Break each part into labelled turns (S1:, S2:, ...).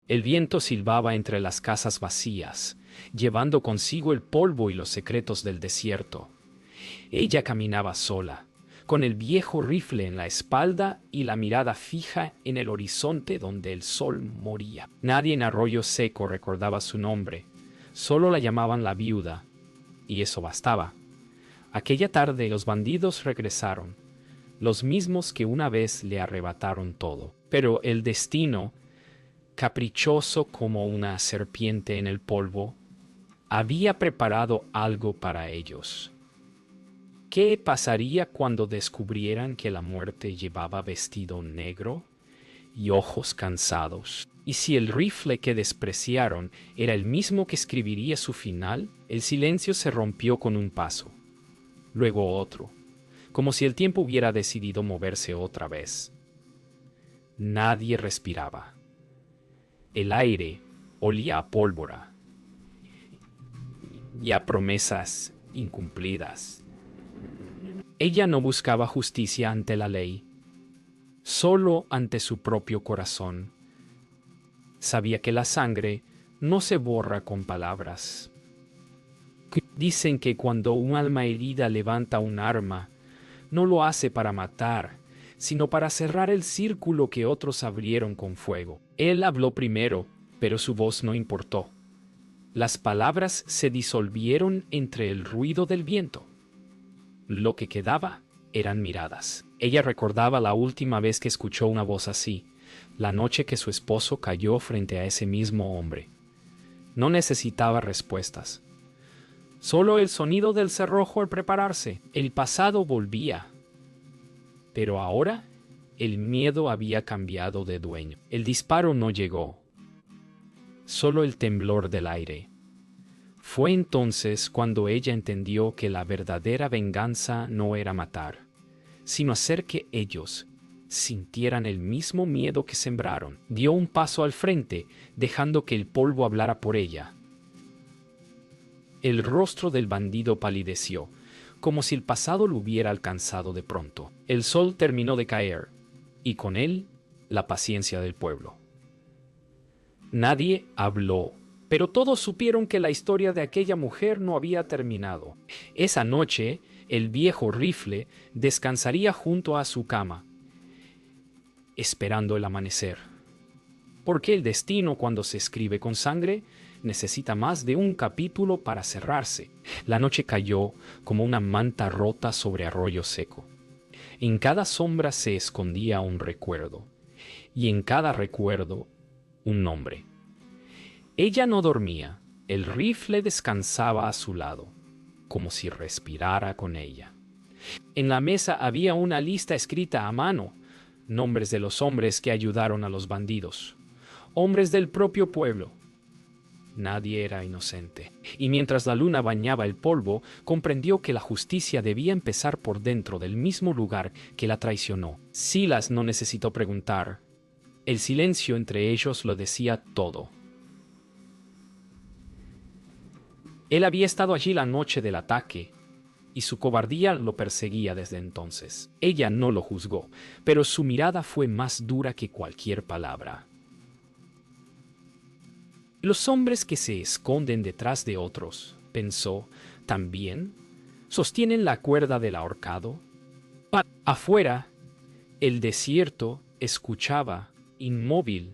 S1: El viento silbaba entre las casas vacías, llevando consigo el polvo y los secretos del desierto. Ella caminaba sola, con el viejo rifle en la espalda y la mirada fija en el horizonte donde el sol moría. Nadie en Arroyo Seco recordaba su nombre, solo la llamaban la viuda, y eso bastaba. Aquella tarde los bandidos regresaron, los mismos que una vez le arrebataron todo. Pero el destino, caprichoso como una serpiente en el polvo, había preparado algo para ellos. ¿Qué pasaría cuando descubrieran que la muerte llevaba vestido negro y ojos cansados? Y si el rifle que despreciaron era el mismo que escribiría su final, el silencio se rompió con un paso, luego otro, como si el tiempo hubiera decidido moverse otra vez. Nadie respiraba. El aire olía a pólvora y a promesas incumplidas. Ella no buscaba justicia ante la ley, solo ante su propio corazón. Sabía que la sangre no se borra con palabras. Dicen que cuando un alma herida levanta un arma, no lo hace para matar, sino para cerrar el círculo que otros abrieron con fuego. Él habló primero, pero su voz no importó. Las palabras se disolvieron entre el ruido del viento. Lo que quedaba eran miradas. Ella recordaba la última vez que escuchó una voz así, la noche que su esposo cayó frente a ese mismo hombre. No necesitaba respuestas. Solo el sonido del cerrojo al prepararse. El pasado volvía. Pero ahora el miedo había cambiado de dueño. El disparo no llegó. Solo el temblor del aire. Fue entonces cuando ella entendió que la verdadera venganza no era matar, sino hacer que ellos sintieran el mismo miedo que sembraron. Dio un paso al frente, dejando que el polvo hablara por ella. El rostro del bandido palideció, como si el pasado lo hubiera alcanzado de pronto. El sol terminó de caer, y con él la paciencia del pueblo. Nadie habló, pero todos supieron que la historia de aquella mujer no había terminado. Esa noche, el viejo rifle descansaría junto a su cama, esperando el amanecer. Porque el destino, cuando se escribe con sangre, necesita más de un capítulo para cerrarse. La noche cayó como una manta rota sobre Arroyo Seco. En cada sombra se escondía un recuerdo, y en cada recuerdo un nombre. Ella no dormía, el rifle descansaba a su lado, como si respirara con ella. En la mesa había una lista escrita a mano, nombres de los hombres que ayudaron a los bandidos, hombres del propio pueblo. Nadie era inocente, y mientras la luna bañaba el polvo, comprendió que la justicia debía empezar por dentro del mismo lugar que la traicionó. Silas no necesitó preguntar. El silencio entre ellos lo decía todo. Él había estado allí la noche del ataque, y su cobardía lo perseguía desde entonces. Ella no lo juzgó, pero su mirada fue más dura que cualquier palabra. Los hombres que se esconden detrás de otros, pensó, también sostienen la cuerda del ahorcado. Afuera, el desierto escuchaba, inmóvil,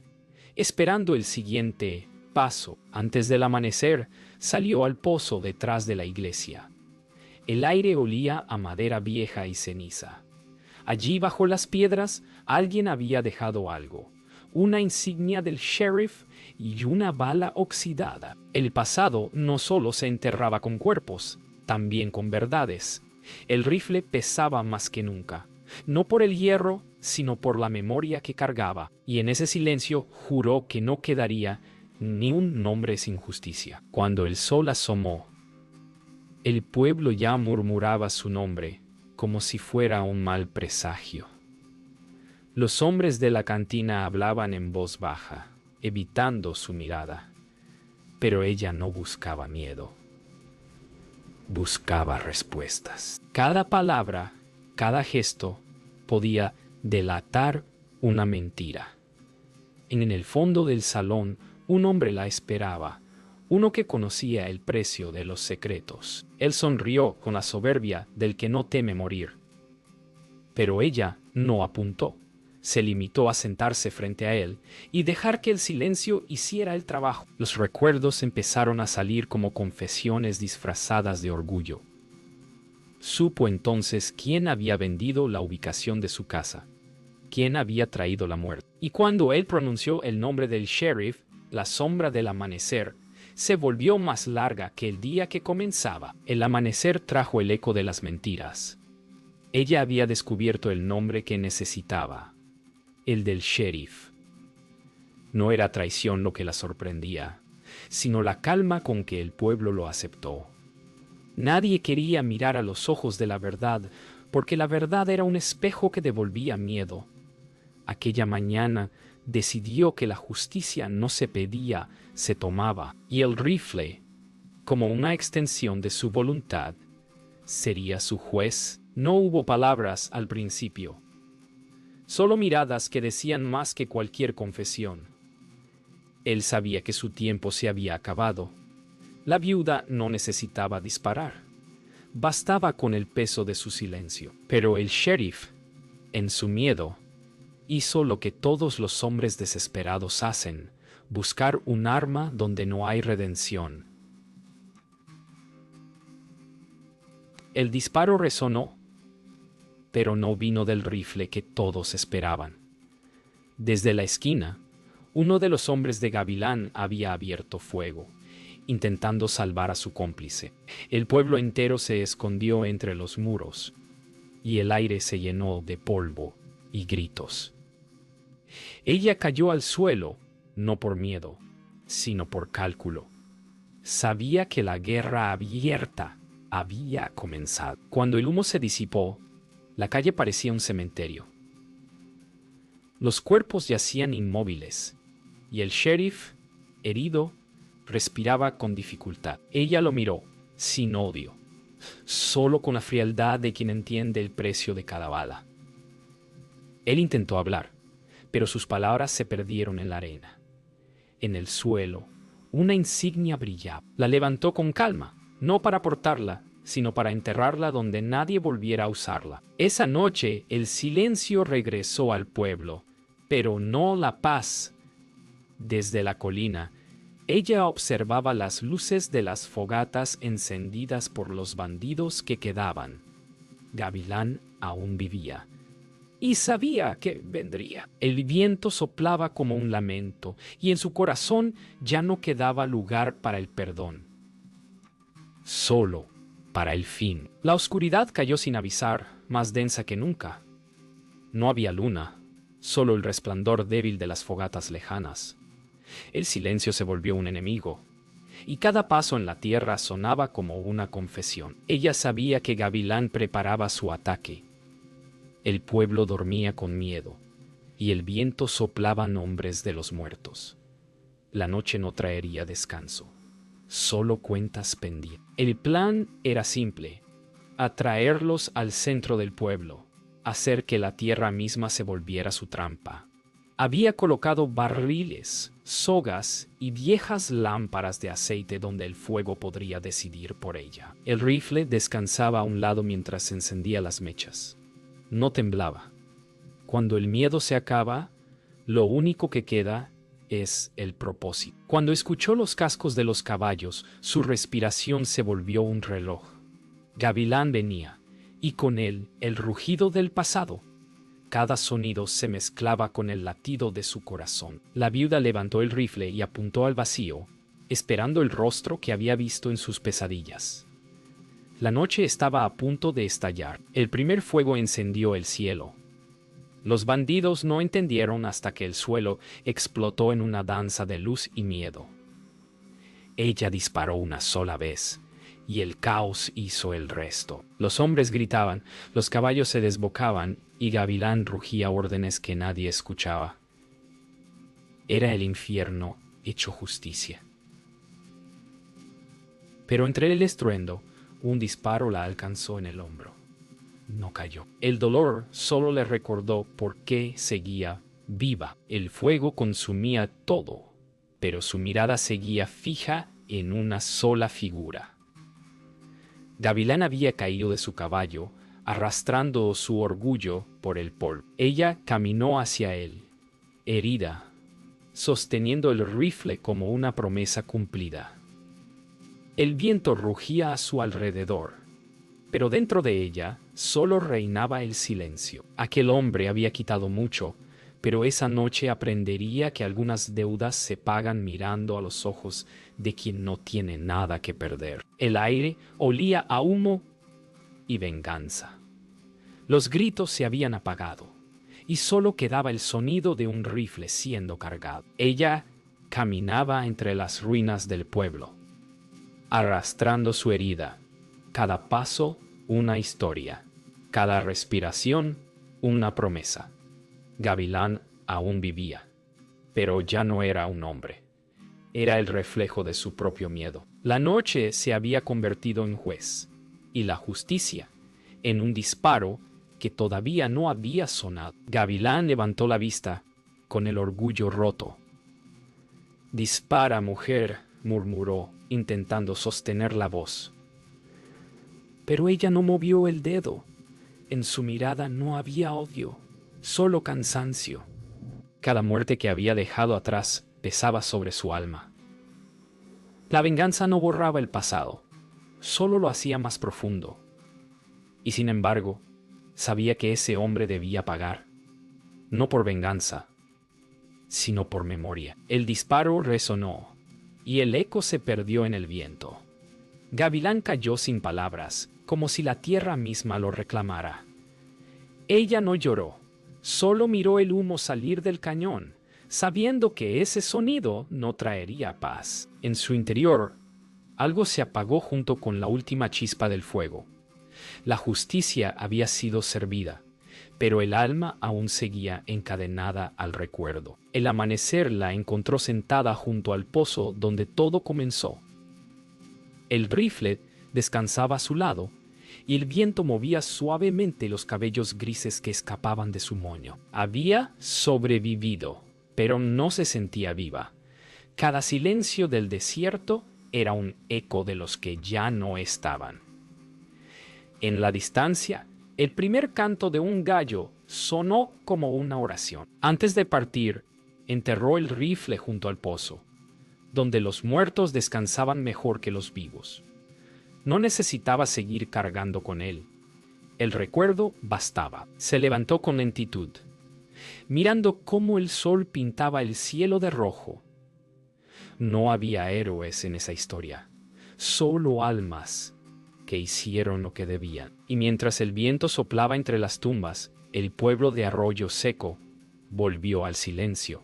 S1: esperando el siguiente paso. Antes del amanecer, salió al pozo detrás de la iglesia. El aire olía a madera vieja y ceniza. Allí bajo las piedras alguien había dejado algo, una insignia del sheriff y una bala oxidada. El pasado no solo se enterraba con cuerpos, también con verdades. El rifle pesaba más que nunca, no por el hierro, sino por la memoria que cargaba, y en ese silencio juró que no quedaría ni un nombre sin justicia. Cuando el sol asomó, el pueblo ya murmuraba su nombre, como si fuera un mal presagio. Los hombres de la cantina hablaban en voz baja, evitando su mirada, pero ella no buscaba miedo. Buscaba respuestas. Cada palabra, cada gesto, podía delatar una mentira. En el fondo del salón, un hombre la esperaba, uno que conocía el precio de los secretos. Él sonrió con la soberbia del que no teme morir. Pero ella no apuntó. Se limitó a sentarse frente a él y dejar que el silencio hiciera el trabajo. Los recuerdos empezaron a salir como confesiones disfrazadas de orgullo. Supo entonces quién había vendido la ubicación de su casa, quién había traído la muerte. Y cuando él pronunció el nombre del sheriff, la sombra del amanecer se volvió más larga que el día que comenzaba. El amanecer trajo el eco de las mentiras. Ella había descubierto el nombre que necesitaba, el del sheriff. No era traición lo que la sorprendía, sino la calma con que el pueblo lo aceptó. Nadie quería mirar a los ojos de la verdad, porque la verdad era un espejo que devolvía miedo. Aquella mañana decidió que la justicia no se pedía, se tomaba, y el rifle, como una extensión de su voluntad, sería su juez. No hubo palabras al principio, solo miradas que decían más que cualquier confesión. Él sabía que su tiempo se había acabado. La viuda no necesitaba disparar. Bastaba con el peso de su silencio. Pero el sheriff, en su miedo, hizo lo que todos los hombres desesperados hacen: buscar un arma donde no hay redención. El disparo resonó, pero no vino del rifle que todos esperaban. Desde la esquina, uno de los hombres de Gavilán había abierto fuego, intentando salvar a su cómplice. El pueblo entero se escondió entre los muros, y el aire se llenó de polvo y gritos. Ella cayó al suelo, no por miedo, sino por cálculo. Sabía que la guerra abierta había comenzado. Cuando el humo se disipó, la calle parecía un cementerio. Los cuerpos yacían inmóviles, y el sheriff, herido, respiraba con dificultad. Ella lo miró, sin odio, solo con la frialdad de quien entiende el precio de cada bala. Él intentó hablar, pero sus palabras se perdieron en la arena. En el suelo, una insignia brillaba. La levantó con calma, no para portarla, sino para enterrarla donde nadie volviera a usarla. Esa noche el silencio regresó al pueblo, pero no la paz. Desde la colina, ella observaba las luces de las fogatas encendidas por los bandidos que quedaban. Gavilán aún vivía, y sabía que vendría. El viento soplaba como un lamento, y en su corazón ya no quedaba lugar para el perdón. Solo para el fin. La oscuridad cayó sin avisar, más densa que nunca. No había luna, solo el resplandor débil de las fogatas lejanas. El silencio se volvió un enemigo, y cada paso en la tierra sonaba como una confesión. Ella sabía que Gavilán preparaba su ataque. El pueblo dormía con miedo, y el viento soplaba nombres de los muertos. La noche no traería descanso, solo cuentas pendientes. El plan era simple: atraerlos al centro del pueblo, hacer que la tierra misma se volviera su trampa. Había colocado barriles, sogas y viejas lámparas de aceite donde el fuego podría decidir por ella. El rifle descansaba a un lado mientras encendía las mechas. No temblaba. Cuando el miedo se acaba, lo único que queda es el propósito. Cuando escuchó los cascos de los caballos, su respiración se volvió un reloj. Gavilán venía, y con él el rugido del pasado. Cada sonido se mezclaba con el latido de su corazón. La viuda levantó el rifle y apuntó al vacío, esperando el rostro que había visto en sus pesadillas. La noche estaba a punto de estallar. El primer fuego encendió el cielo. Los bandidos no entendieron hasta que el suelo explotó en una danza de luz y miedo. Ella disparó una sola vez, y el caos hizo el resto. Los hombres gritaban, los caballos se desbocaban, y Gavilán rugía órdenes que nadie escuchaba. Era el infierno hecho justicia. Pero entre el estruendo, un disparo la alcanzó en el hombro. No cayó. El dolor solo le recordó por qué seguía viva. El fuego consumía todo, pero su mirada seguía fija en una sola figura. Gavilán había caído de su caballo, arrastrando su orgullo por el polvo. Ella caminó hacia él, herida, sosteniendo el rifle como una promesa cumplida. El viento rugía a su alrededor, pero dentro de ella solo reinaba el silencio. Aquel hombre había quitado mucho, pero esa noche aprendería que algunas deudas se pagan mirando a los ojos de quien no tiene nada que perder. El aire olía a humo y venganza. Los gritos se habían apagado y solo quedaba el sonido de un rifle siendo cargado. Ella caminaba entre las ruinas del pueblo, arrastrando su herida. Cada paso, una historia. Cada respiración, una promesa. Gavilán aún vivía, pero ya no era un hombre. Era el reflejo de su propio miedo. La noche se había convertido en juez, y la justicia en un disparo que todavía no había sonado. Gavilán levantó la vista, con el orgullo roto. «Dispara, mujer», murmuró, intentando sostener la voz. Pero ella no movió el dedo. En su mirada no había odio, solo cansancio. Cada muerte que había dejado atrás pesaba sobre su alma. La venganza no borraba el pasado, solo lo hacía más profundo. Y sin embargo, sabía que ese hombre debía pagar, no por venganza, sino por memoria. El disparo resonó, y el eco se perdió en el viento. Gavilán cayó sin palabras, como si la tierra misma lo reclamara. Ella no lloró, solo miró el humo salir del cañón, sabiendo que ese sonido no traería paz. En su interior, algo se apagó junto con la última chispa del fuego. La justicia había sido servida, pero el alma aún seguía encadenada al recuerdo. El amanecer la encontró sentada junto al pozo donde todo comenzó. El rifle descansaba a su lado, y el viento movía suavemente los cabellos grises que escapaban de su moño. Había sobrevivido, pero no se sentía viva. Cada silencio del desierto era un eco de los que ya no estaban. En la distancia, el primer canto de un gallo sonó como una oración. Antes de partir, enterró el rifle junto al pozo, donde los muertos descansaban mejor que los vivos. No necesitaba seguir cargando con él. El recuerdo bastaba. Se levantó con lentitud, mirando cómo el sol pintaba el cielo de rojo. No había héroes en esa historia, solo almas que hicieron lo que debían. Y mientras el viento soplaba entre las tumbas, el pueblo de Arroyo Seco volvió al silencio,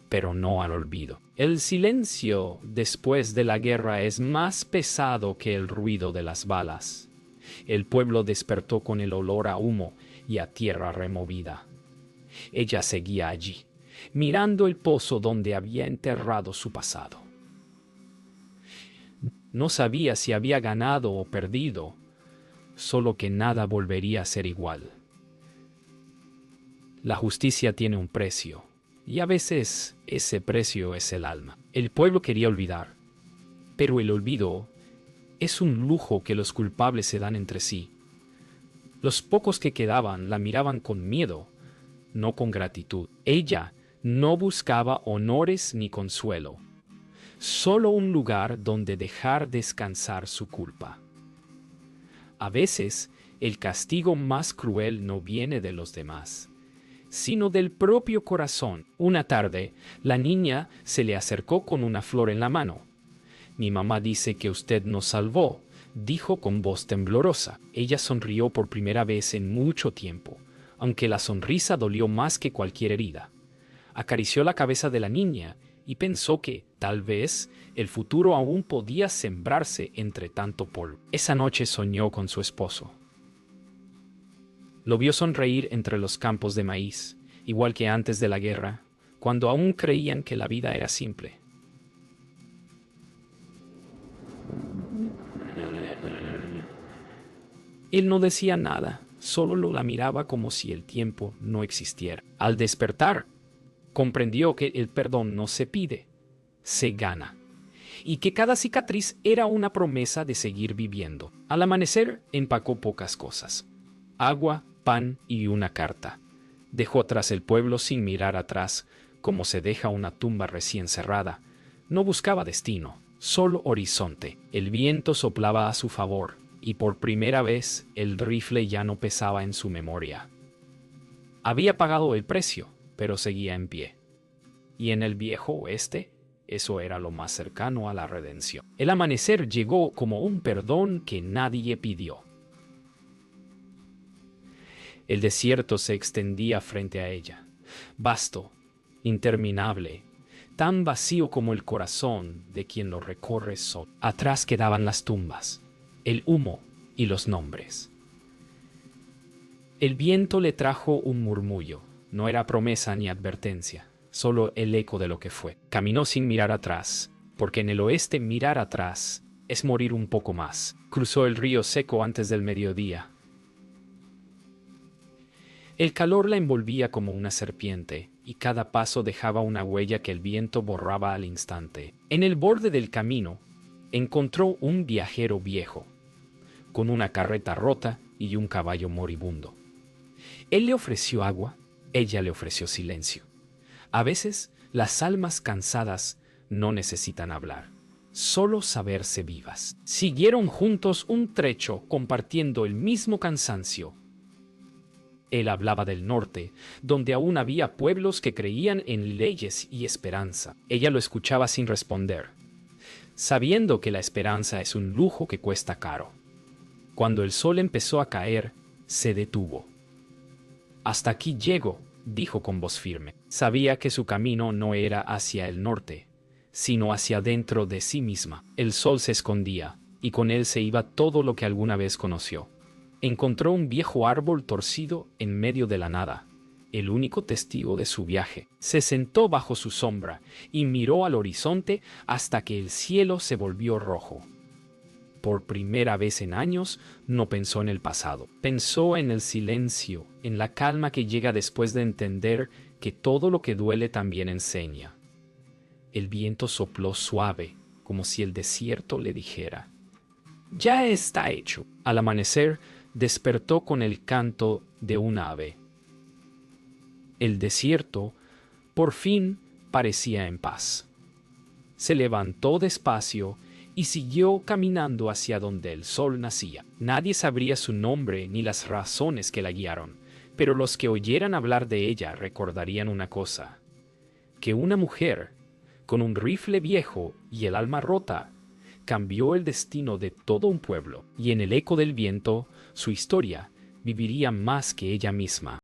S1: pero no al olvido. El silencio después de la guerra es más pesado que el ruido de las balas. El pueblo despertó con el olor a humo y a tierra removida. Ella seguía allí, mirando el pozo donde había enterrado su pasado. No sabía si había ganado o perdido, solo que nada volvería a ser igual. La justicia tiene un precio, y a veces ese precio es el alma. El pueblo quería olvidar, pero el olvido es un lujo que los culpables se dan entre sí. Los pocos que quedaban la miraban con miedo, no con gratitud. Ella no buscaba honores ni consuelo, solo un lugar donde dejar descansar su culpa. A veces, el castigo más cruel no viene de los demás, sino del propio corazón. Una tarde, la niña se le acercó con una flor en la mano. «Mi mamá dice que usted nos salvó», dijo con voz temblorosa. Ella sonrió por primera vez en mucho tiempo, aunque la sonrisa dolió más que cualquier herida. Acarició la cabeza de la niña y pensó que, tal vez, el futuro aún podía sembrarse entre tanto polvo. Esa noche soñó con su esposo. Lo vio sonreír entre los campos de maíz, igual que antes de la guerra, cuando aún creían que la vida era simple. Él no decía nada, solo la miraba como si el tiempo no existiera. Al despertar, comprendió que el perdón no se pide, se gana, y que cada cicatriz era una promesa de seguir viviendo. Al amanecer, empacó pocas cosas: agua, pan y una carta. Dejó atrás el pueblo sin mirar atrás, como se deja una tumba recién cerrada. No buscaba destino, solo horizonte. El viento soplaba a su favor, y por primera vez el rifle ya no pesaba en su memoria. Había pagado el precio, pero seguía en pie. Y en el viejo oeste, eso era lo más cercano a la redención. El amanecer llegó como un perdón que nadie pidió. El desierto se extendía frente a ella, vasto, interminable, tan vacío como el corazón de quien lo recorre solo. Atrás quedaban las tumbas, el humo y los nombres. El viento le trajo un murmullo. No era promesa ni advertencia, solo el eco de lo que fue. Caminó sin mirar atrás, porque en el oeste mirar atrás es morir un poco más. Cruzó el río seco antes del mediodía. El calor la envolvía como una serpiente, y cada paso dejaba una huella que el viento borraba al instante. En el borde del camino, encontró un viajero viejo, con una carreta rota y un caballo moribundo. Él le ofreció agua, ella le ofreció silencio. A veces, las almas cansadas no necesitan hablar, solo saberse vivas. Siguieron juntos un trecho compartiendo el mismo cansancio. Él hablaba del norte, donde aún había pueblos que creían en leyes y esperanza. Ella lo escuchaba sin responder, sabiendo que la esperanza es un lujo que cuesta caro. Cuando el sol empezó a caer, se detuvo. «Hasta aquí llego», dijo con voz firme. Sabía que su camino no era hacia el norte, sino hacia dentro de sí misma. El sol se escondía, y con él se iba todo lo que alguna vez conoció. Encontró un viejo árbol torcido en medio de la nada, el único testigo de su viaje. Se sentó bajo su sombra y miró al horizonte hasta que el cielo se volvió rojo. Por primera vez en años, no pensó en el pasado. Pensó en el silencio, en la calma que llega después de entender que todo lo que duele también enseña. El viento sopló suave, como si el desierto le dijera: «Ya está hecho». Al amanecer, despertó con el canto de un ave. El desierto, por fin, parecía en paz. Se levantó despacio y siguió caminando hacia donde el sol nacía. Nadie sabría su nombre ni las razones que la guiaron, pero los que oyeran hablar de ella recordarían una cosa: que una mujer, con un rifle viejo y el alma rota, cambió el destino de todo un pueblo, y en el eco del viento, su historia viviría más que ella misma.